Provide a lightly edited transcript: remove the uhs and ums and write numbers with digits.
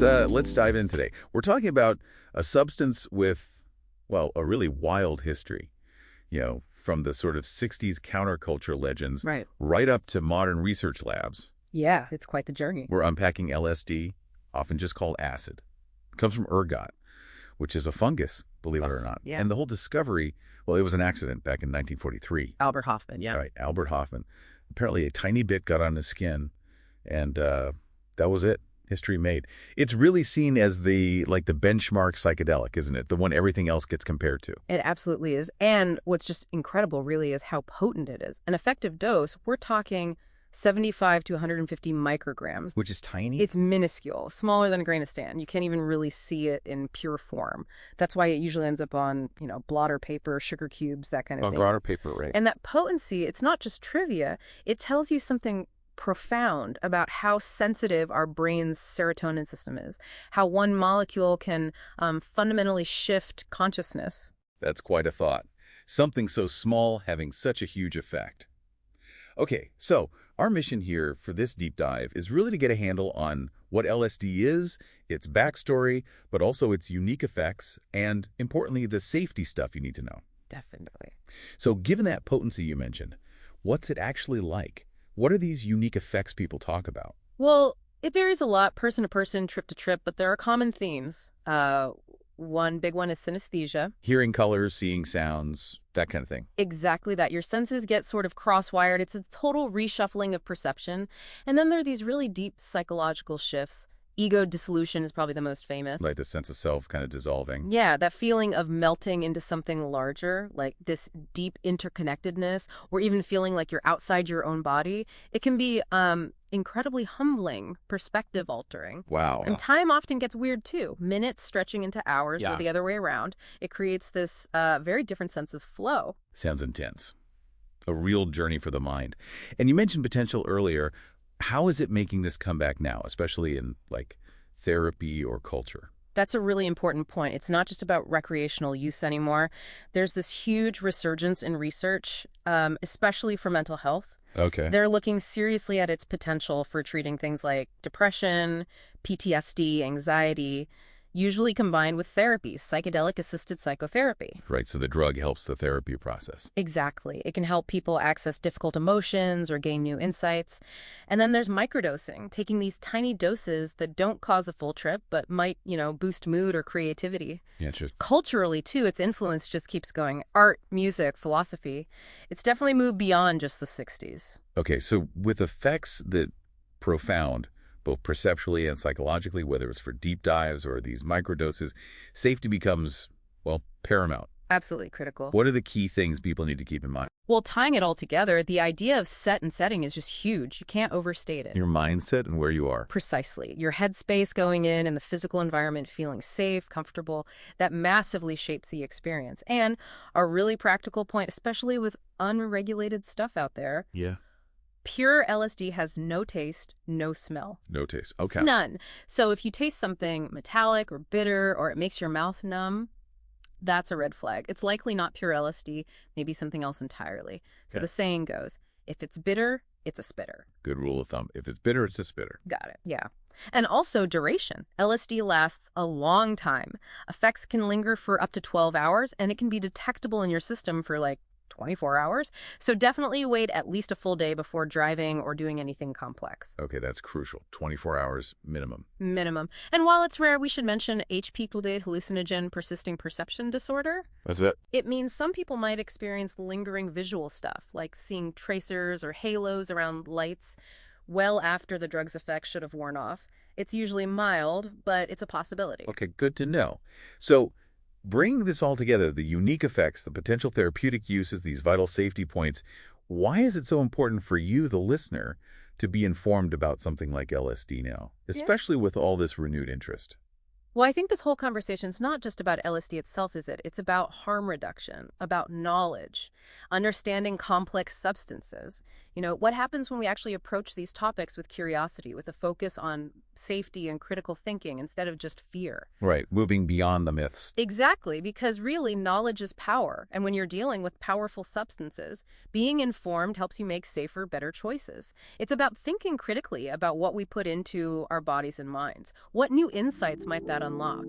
let's dive in today. We're talking about a substance with, well, a really wild history. From the sort of 60s counterculture legends right up to modern research labs. Yeah, it's quite the journey. We're unpacking LSD, often just called acid. It comes from ergot, which is a fungus, believe it or not. Yeah. And the whole discovery, well, it was an accident back in 1943. Albert Hofmann, yeah. Right, Albert Hofmann. Apparently a tiny bit got on his skin, and that was it. History made. It's really seen as the benchmark psychedelic, isn't it? The one everything else gets compared to. It absolutely is. And what's just incredible, really, is how potent it is. An effective dose, we're talking 75 to 150 micrograms. Which is tiny? It's minuscule, smaller than a grain of sand. You can't even really see it in pure form. That's why it usually ends up on, blotter paper, sugar cubes, that kind of thing. Blotter paper, right. And that potency, it's not just trivia. It tells you something profound about how sensitive our brain's serotonin system is, how one molecule can fundamentally shift consciousness. That's quite a thought. Something so small having such a huge effect. Okay, so our mission here for this deep dive is really to get a handle on what LSD is, its backstory, but also its unique effects, and importantly, the safety stuff you need to know. Definitely. So given that potency you mentioned, what's it actually like? What are these unique effects people talk about? Well, it varies a lot, person to person, trip to trip, but there are common themes. One big one is synesthesia. Hearing colors, seeing sounds, that kind of thing. Exactly that. Your senses get sort of cross-wired. It's a total reshuffling of perception. And then there are these really deep psychological shifts. Ego dissolution is probably the most famous. Like the sense of self kind of dissolving. Yeah, that feeling of melting into something larger, like this deep interconnectedness, or even feeling like you're outside your own body. It can be incredibly humbling, perspective altering. Wow. And time often gets weird too. Minutes stretching into hours or the other way around. It creates this very different sense of flow. Sounds intense. A real journey for the mind. And you mentioned potential earlier. How is it making this comeback now, especially in therapy or culture? That's a really important point. It's not just about recreational use anymore. There's this huge resurgence in research, especially for mental health. Okay. They're looking seriously at its potential for treating things like depression, PTSD, anxiety, usually combined with therapies, psychedelic-assisted psychotherapy. Right, so the drug helps the therapy process. Exactly. It can help people access difficult emotions or gain new insights. And then there's microdosing, taking these tiny doses that don't cause a full trip, but might, boost mood or creativity. Yeah, sure. Culturally, too, its influence just keeps going. Art, music, philosophy. It's definitely moved beyond just the 60s. Okay, so with effects that profound, both perceptually and psychologically, whether it's for deep dives or these microdoses, safety becomes, paramount. Absolutely critical. What are the key things people need to keep in mind? Well, tying it all together, the idea of set and setting is just huge. You can't overstate it. Your mindset and where you are. Precisely. Your headspace going in and the physical environment feeling safe, comfortable, that massively shapes the experience. And a really practical point, especially with unregulated stuff out there. Yeah. Pure LSD has no taste, no smell. No taste. Okay. None. So if you taste something metallic or bitter or it makes your mouth numb, that's a red flag. It's likely not pure LSD, maybe something else entirely. So the saying goes, if it's bitter, it's a spitter. Good rule of thumb. If it's bitter, it's a spitter. Got it. Yeah. And also duration. LSD lasts a long time. Effects can linger for up to 12 hours, and it can be detectable in your system for 24 hours. So definitely wait at least a full day before driving or doing anything complex. Okay, that's crucial. 24 hours minimum. Minimum. And while it's rare, we should mention HPPD, hallucinogen persisting perception disorder. That's it. It means some people might experience lingering visual stuff, like seeing tracers or halos around lights well after the drug's effects should have worn off. It's usually mild, but it's a possibility. Okay, good to know. So bring this all together, the unique effects, the potential therapeutic uses, these vital safety points. Why is it so important for you, the listener, to be informed about something like LSD now, especially with all this renewed interest? Well, I think this whole conversation is not just about LSD itself, is it? It's about harm reduction, about knowledge, understanding complex substances. What happens when we actually approach these topics with curiosity, with a focus on safety and critical thinking instead of just fear. Right, moving beyond the myths. Exactly, because really knowledge is power, and when you're dealing with powerful substances, being informed helps you make safer, better choices. It's about thinking critically about what we put into our bodies and minds. What new insights might that unlock?